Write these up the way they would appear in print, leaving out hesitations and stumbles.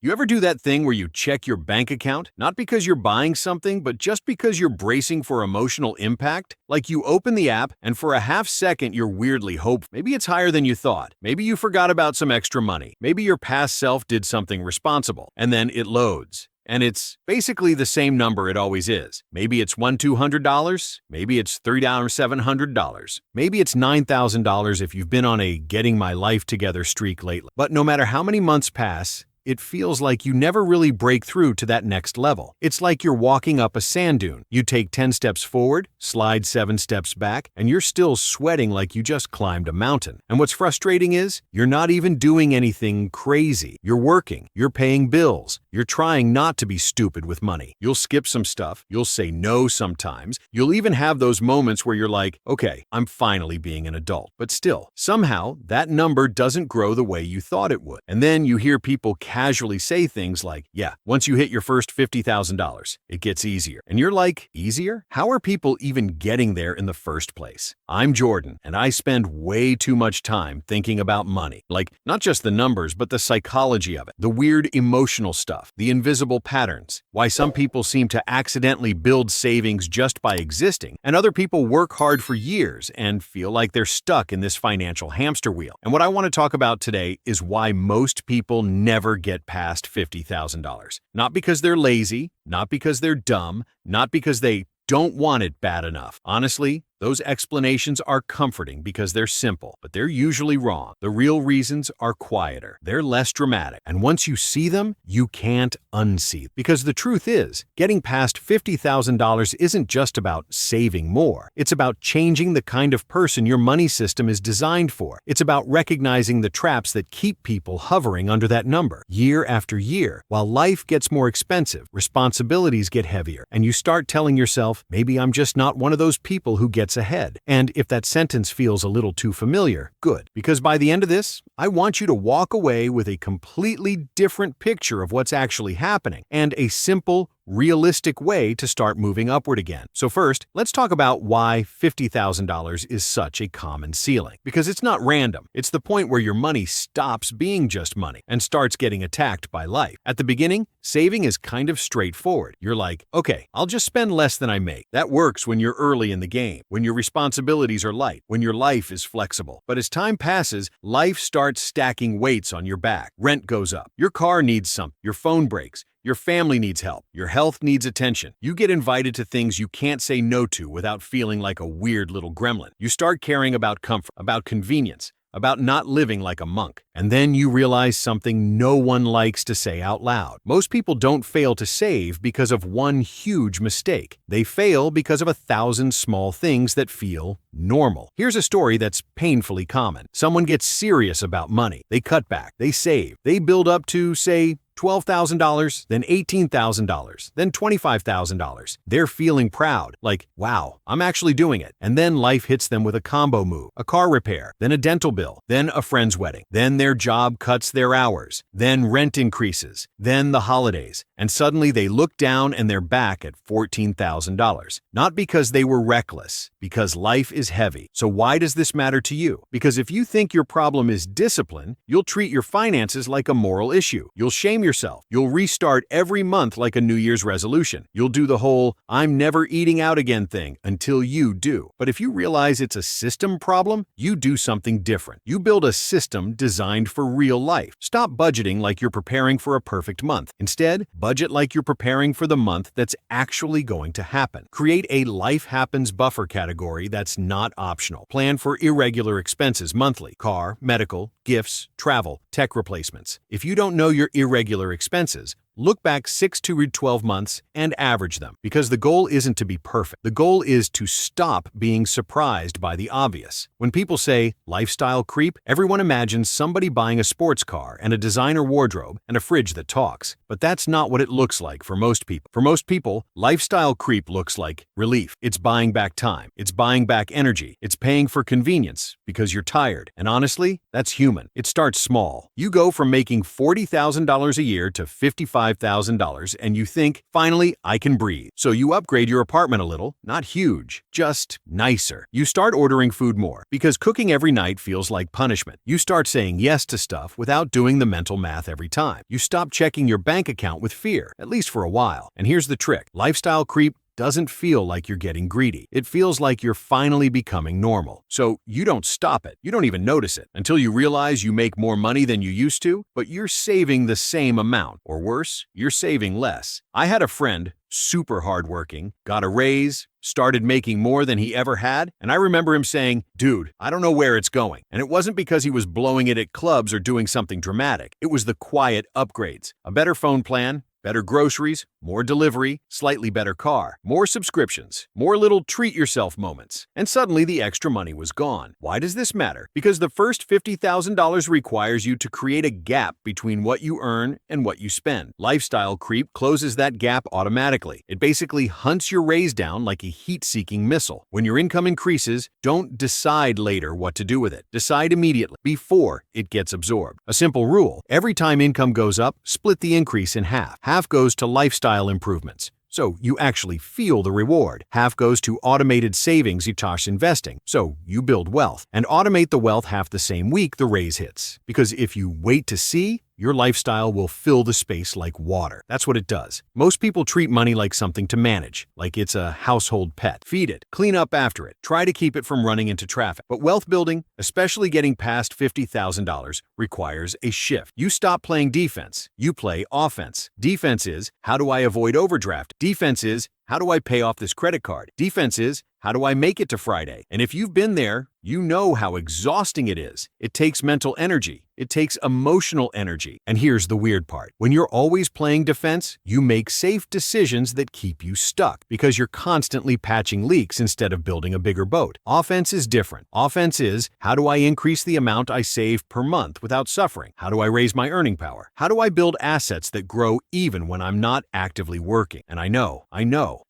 You ever do that thing where you check your bank account, not because you're buying something, but just because you're bracing for emotional impact? Like you open the app, and for a half second you're weirdly hopeful. Maybe it's higher than you thought. Maybe you forgot about some extra money. Maybe your past self did something responsible. And then it loads. And it's basically the same number it always is. Maybe it's $1,200. Maybe it's $3,700. Maybe it's $9,000 if you've been on a getting my life together streak lately. But no matter how many months pass, it feels like you never really break through to that next level. It's like you're walking up a sand dune. You take 10 steps forward, slide 7 steps back, and you're still sweating like you just climbed a mountain. And what's frustrating is, you're not even doing anything crazy. You're working, you're paying bills, you're trying not to be stupid with money. You'll skip some stuff, you'll say no sometimes, you'll even have those moments where you're like, okay, I'm finally being an adult. But still, somehow, that number doesn't grow the way you thought it would. And then you hear people casually say things like, yeah, once you hit your first $50,000, it gets easier. And you're like, easier? How are people even getting there in the first place? I'm Jordan, and I spend way too much time thinking about money. Like, not just the numbers, but the psychology of it, the weird emotional stuff, the invisible patterns, why some people seem to accidentally build savings just by existing, and other people work hard for years and feel like they're stuck in this financial hamster wheel. And what I want to talk about today is why most people never get past $50,000. Not because they're lazy, not because they're dumb, not because they don't want it bad enough. Honestly, those explanations are comforting because they're simple, but they're usually wrong. The real reasons are quieter. They're less dramatic. And once you see them, you can't unsee them. Because the truth is, getting past $50,000 isn't just about saving more. It's about changing the kind of person your money system is designed for. It's about recognizing the traps that keep people hovering under that number year after year. While life gets more expensive, responsibilities get heavier, and you start telling yourself, maybe I'm just not one of those people who gets ahead. And if that sentence feels a little too familiar, good. Because by the end of this, I want you to walk away with a completely different picture of what's actually happening and a simple, realistic way to start moving upward again. So first, let's talk about why $50,000 is such a common ceiling. Because it's not random. It's the point where your money stops being just money and starts getting attacked by life. At the beginning, saving is kind of straightforward. You're like, okay, I'll just spend less than I make. That works when you're early in the game, when your responsibilities are light, when your life is flexible. But as time passes, life starts stacking weights on your back. Rent goes up. Your car needs something. Your phone breaks. Your family needs help. Your health needs attention. You get invited to things you can't say no to without feeling like a weird little gremlin. You start caring about comfort, about convenience, about not living like a monk. And then you realize something no one likes to say out loud. Most people don't fail to save because of one huge mistake. They fail because of 1,000 small things that feel normal. Here's a story that's painfully common. Someone gets serious about money. They cut back. They save. They build up to, say, $12,000, then $18,000, then $25,000. They're feeling proud, like, wow, I'm actually doing it. And then life hits them with a combo move, a car repair, then a dental bill, then a friend's wedding, then their job cuts their hours, then rent increases, then the holidays, and suddenly they look down and they're back at $14,000. Not because they were reckless, because life is heavy. So why does this matter to you? Because if you think your problem is discipline, you'll treat your finances like a moral issue. You'll shame yourself. You'll restart every month like a New Year's resolution. You'll do the whole I'm never eating out again thing until you do. But if you realize it's a system problem, you do something different. You build a system designed for real life. Stop budgeting like you're preparing for a perfect month. Instead, budget like you're preparing for the month that's actually going to happen. Create a life happens buffer category that's not optional. Plan for irregular expenses monthly: car, medical, gifts, travel, tech replacements. If you don't know your irregular expenses, look back 6 to 12 months and average them, because the goal isn't to be perfect. The goal is to stop being surprised by the obvious. When people say lifestyle creep, everyone imagines somebody buying a sports car and a designer wardrobe and a fridge that talks. But that's not what it looks like for most people. For most people, lifestyle creep looks like relief. It's buying back time. It's buying back energy. It's paying for convenience because you're tired. And honestly, that's human. It starts small. You go from making $40,000 a year to $55,000 $25,000 and you think, finally, I can breathe. So you upgrade your apartment a little, not huge, just nicer. You start ordering food more because cooking every night feels like punishment. You start saying yes to stuff without doing the mental math every time. You stop checking your bank account with fear, at least for a while. And here's the trick. Lifestyle creep doesn't feel like you're getting greedy. It feels like you're finally becoming normal. So you don't stop it. You don't even notice it until you realize you make more money than you used to, but you're saving the same amount. Or worse, you're saving less. I had a friend, super hardworking, got a raise, started making more than he ever had, and I remember him saying, "Dude, I don't know where it's going." And it wasn't because he was blowing it at clubs or doing something dramatic. It was the quiet upgrades. A better phone plan, better groceries, more delivery, slightly better car, more subscriptions, more little treat-yourself moments. And suddenly the extra money was gone. Why does this matter? Because the first $50,000 requires you to create a gap between what you earn and what you spend. Lifestyle creep closes that gap automatically. It basically hunts your raise down like a heat-seeking missile. When your income increases, don't decide later what to do with it. Decide immediately, before it gets absorbed. A simple rule: every time income goes up, split the increase in half. Half goes to lifestyle improvements, so you actually feel the reward. Half goes to automated savings / investing, so you build wealth. And automate the wealth half the same week the raise hits. Because if you wait to see, your lifestyle will fill the space like water. That's what it does. Most people treat money like something to manage, like it's a household pet. Feed it, clean up after it, try to keep it from running into traffic. But wealth building, especially getting past $50,000, requires a shift. You stop playing defense, you play offense. Defense is, how do I avoid overdraft? Defense is, how do I pay off this credit card? Defense is, how do I make it to Friday? And if you've been there, you know how exhausting it is. It takes mental energy. It takes emotional energy. And here's the weird part. When you're always playing defense, you make safe decisions that keep you stuck because you're constantly patching leaks instead of building a bigger boat. Offense is different. Offense is, how do I increase the amount I save per month without suffering? How do I raise my earning power? How do I build assets that grow even when I'm not actively working? And I know,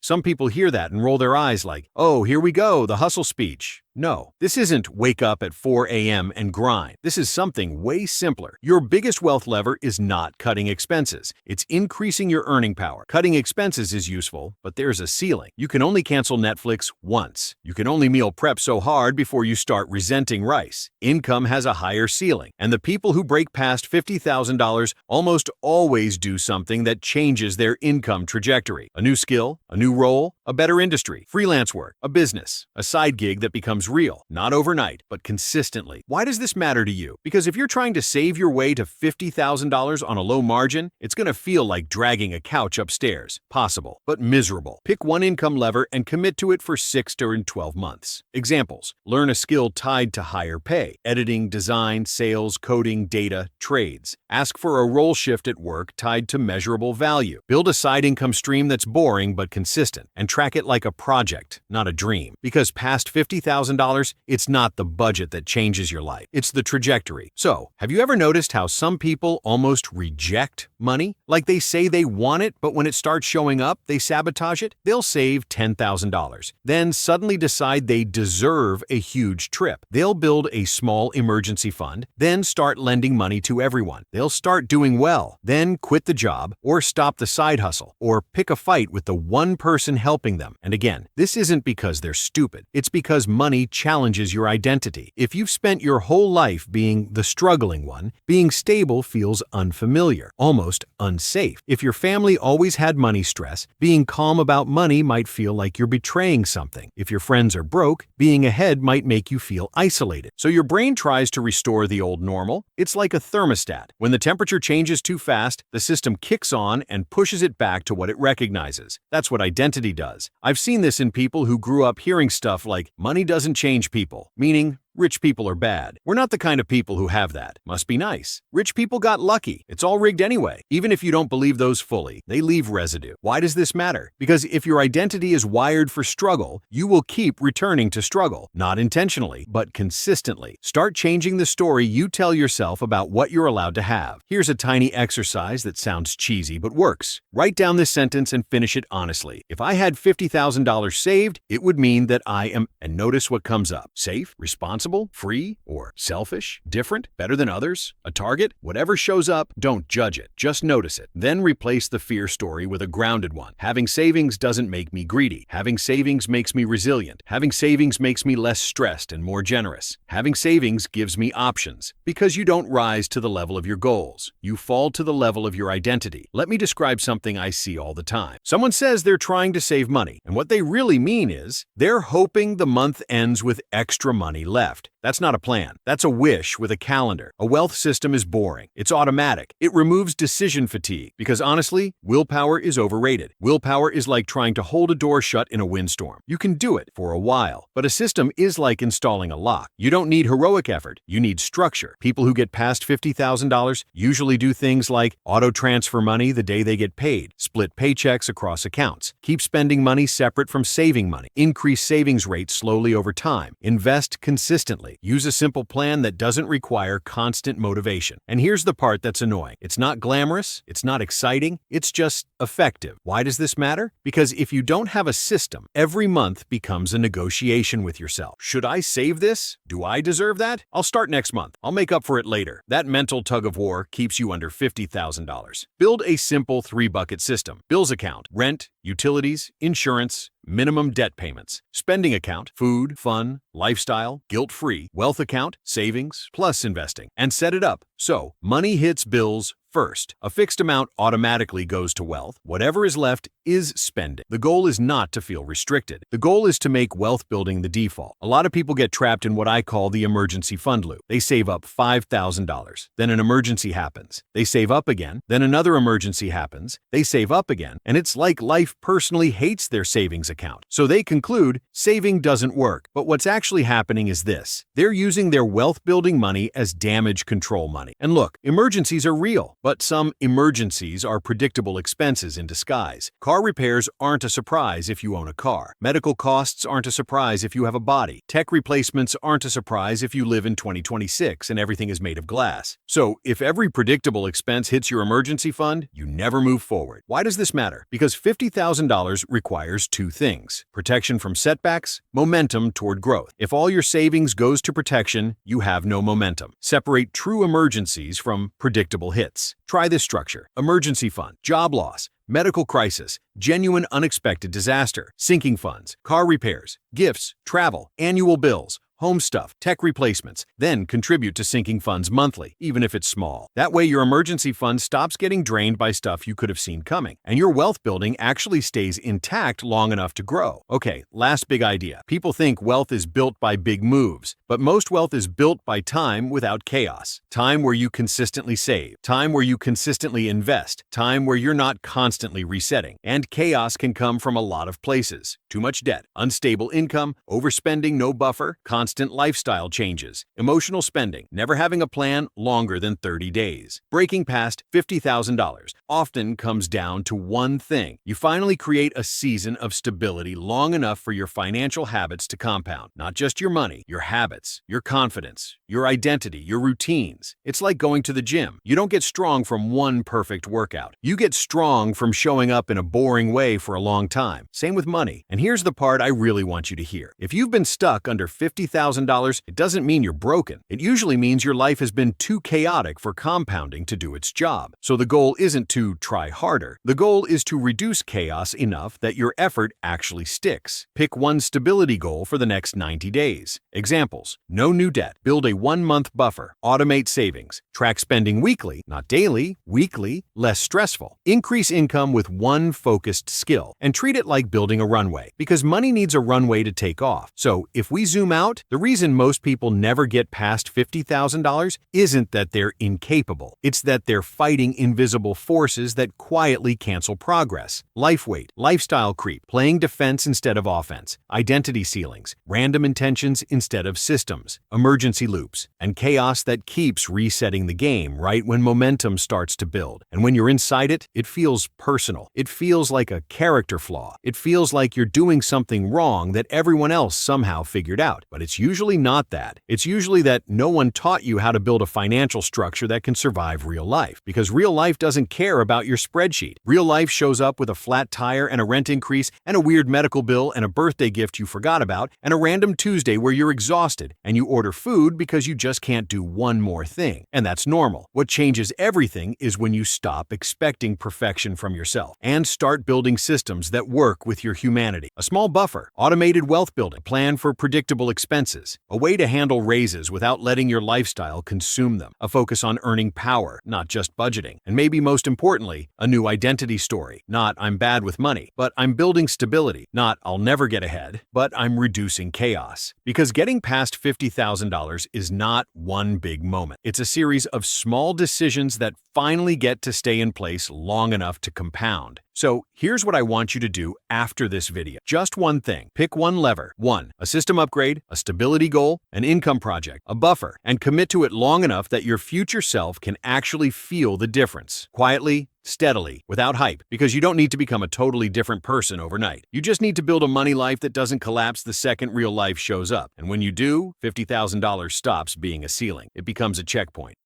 some people hear that and roll their eyes like, oh, here we go, the hustle speech. No, this isn't wake up at 4 a.m. and grind. This is something way simpler. Your biggest wealth lever is not cutting expenses. It's increasing your earning power. Cutting expenses is useful, but there's a ceiling. You can only cancel Netflix once. You can only meal prep so hard before you start resenting rice. Income has a higher ceiling, and the people who break past $50,000 almost always do something that changes their income trajectory. A new skill, a new role, a better industry, freelance work, a business, a side gig that becomes real, not overnight, but consistently. Why does this matter to you? Because if you're trying to save your way to $50,000 on a low margin, it's going to feel like dragging a couch upstairs. Possible, but miserable. Pick one income lever and commit to it for 6 to 12 months. Examples: learn a skill tied to higher pay, editing, design, sales, coding, data, trades. Ask for a role shift at work tied to measurable value. Build a side income stream that's boring but consistent, and track it like a project, not a dream. Because past $50,000, it's not the budget that changes your life. It's the trajectory. So, have you ever noticed how some people almost reject money? Like they say they want it, but when it starts showing up, they sabotage it? They'll save $10,000, then suddenly decide they deserve a huge trip. They'll build a small emergency fund, then start lending money to everyone. They'll start doing well, then quit the job, or stop the side hustle, or pick a fight with the one person helping them. And again, this isn't because they're stupid. It's because money challenges your identity. If you've spent your whole life being the struggling one, being stable feels unfamiliar, almost unsafe. If your family always had money stress, being calm about money might feel like you're betraying something. If your friends are broke, being ahead might make you feel isolated. So your brain tries to restore the old normal. It's like a thermostat. When the temperature changes too fast, the system kicks on and pushes it back to what it recognizes. That's what identity does. I've seen this in people who grew up hearing stuff like, money doesn't change people, meaning rich people are bad. We're not the kind of people who have that. Must be nice. Rich people got lucky. It's all rigged anyway. Even if you don't believe those fully, they leave residue. Why does this matter? Because if your identity is wired for struggle, you will keep returning to struggle. Not intentionally, but consistently. Start changing the story you tell yourself about what you're allowed to have. Here's a tiny exercise that sounds cheesy but works. Write down this sentence and finish it honestly. If I had $50,000 saved, it would mean that I am, and notice what comes up. Safe, responsible, responsible, free, or selfish, different, better than others, a target? Whatever shows up, don't judge it. Just notice it. Then replace the fear story with a grounded one. Having savings doesn't make me greedy. Having savings makes me resilient. Having savings makes me less stressed and more generous. Having savings gives me options. Because you don't rise to the level of your goals. You fall to the level of your identity. Let me describe something I see all the time. Someone says they're trying to save money, and what they really mean is they're hoping the month ends with extra money left. That's not a plan. That's a wish with a calendar. A wealth system is boring. It's automatic. It removes decision fatigue because honestly, willpower is overrated. Willpower is like trying to hold a door shut in a windstorm. You can do it for a while, but a system is like installing a lock. You don't need heroic effort. You need structure. People who get past $50,000 usually do things like auto-transfer money the day they get paid, split paychecks across accounts, keep spending money separate from saving money, increase savings rates slowly over time, invest consistently. Use a simple plan that doesn't require constant motivation. And here's the part that's annoying. It's not glamorous, it's not exciting, it's just effective. Why does this matter? Because if you don't have a system, every month becomes a negotiation with yourself. Should I save this? Do I deserve that? I'll start next month. I'll make up for it later. That mental tug of war keeps you under $50,000. Build a simple 3-bucket system. Bills account, rent, utilities, insurance, minimum debt payments. Spending account, food, fun, lifestyle, guilt-free. Wealth account, savings, plus investing. And set it up so money hits bills first. A fixed amount automatically goes to wealth. Whatever is left is spending. The goal is not to feel restricted. The goal is to make wealth building the default. A lot of people get trapped in what I call the emergency fund loop. They save up $5,000. Then an emergency happens. They save up again. Then another emergency happens. They save up again. And it's like life personally hates their savings account. So they conclude saving doesn't work. But what's actually happening is this. They're using their wealth building money as damage control money. And look, emergencies are real. But some emergencies are predictable expenses in disguise. Car repairs aren't a surprise if you own a car. Medical costs aren't a surprise if you have a body. Tech replacements aren't a surprise if you live in 2026 and everything is made of glass. So if every predictable expense hits your emergency fund, you never move forward. Why does this matter? Because $50,000 requires two things: protection from setbacks, momentum toward growth. If all your savings goes to protection, you have no momentum. Separate true emergencies from predictable hits. Try this structure: emergency fund, job loss, medical crisis, genuine unexpected disaster, sinking funds, car repairs, gifts, travel, annual bills, home stuff, tech replacements. Then contribute to sinking funds monthly, even if it's small. That way your emergency fund stops getting drained by stuff you could have seen coming, and your wealth building actually stays intact long enough to grow. Okay, last big idea. People think wealth is built by big moves, but most wealth is built by time without chaos. Time where you consistently save, time where you consistently invest, time where you're not constantly resetting. And chaos can come from a lot of places. Too much debt, unstable income, overspending, no buffer, constant lifestyle changes, emotional spending, never having a plan longer than 30 days. Breaking past $50,000 often comes down to one thing. You finally create a season of stability long enough for your financial habits to compound. Not just your money, your habits, your confidence, your identity, your routines. It's like going to the gym. You don't get strong from one perfect workout. You get strong from showing up in a boring way for a long time. Same with money. And here's the part I really want you to hear. If you've been stuck under $50,000, it doesn't mean you're broken. It usually means your life has been too chaotic for compounding to do its job. So the goal isn't to try harder. The goal is to reduce chaos enough that your effort actually sticks. Pick one stability goal for the next 90 days. Examples: no new debt, build a 1-month buffer, automate savings, track spending weekly, not daily, weekly, less stressful, increase income with one focused skill, and treat it like building a runway, because money needs a runway to take off. So if we zoom out, the reason most people never get past $50,000 isn't that they're incapable. It's that they're fighting invisible forces that quietly cancel progress. Life weight, lifestyle creep, playing defense instead of offense, identity ceilings, random intentions instead of systems, emergency loops, and chaos that keeps resetting the game right when momentum starts to build. And when you're inside it, it feels personal. It feels like a character flaw. It feels like you're doing something wrong that everyone else somehow figured out, but it's usually not that. It's usually that no one taught you how to build a financial structure that can survive real life. Because real life doesn't care about your spreadsheet. Real life shows up with a flat tire and a rent increase and a weird medical bill and a birthday gift you forgot about and a random Tuesday where you're exhausted and you order food because you just can't do one more thing. And that's normal. What changes everything is when you stop expecting perfection from yourself and start building systems that work with your humanity. A small buffer, automated wealth building, a plan for predictable expenses, a way to handle raises without letting your lifestyle consume them, a focus on earning power, not just budgeting, and maybe most importantly, a new identity story. Not I'm bad with money, but I'm building stability. Not I'll never get ahead, but I'm reducing chaos. Because getting past $50,000 is not one big moment. It's a series of small decisions that finally get to stay in place long enough to compound. So here's what I want you to do after this video. Just one thing. Pick one lever. 1. A system upgrade, a stability goal, an income project, a buffer, and commit to it long enough that your future self can actually feel the difference. Quietly, steadily, without hype, because you don't need to become a totally different person overnight. You just need to build a money life that doesn't collapse the second real life shows up. And when you do, $50,000 stops being a ceiling. It becomes a checkpoint.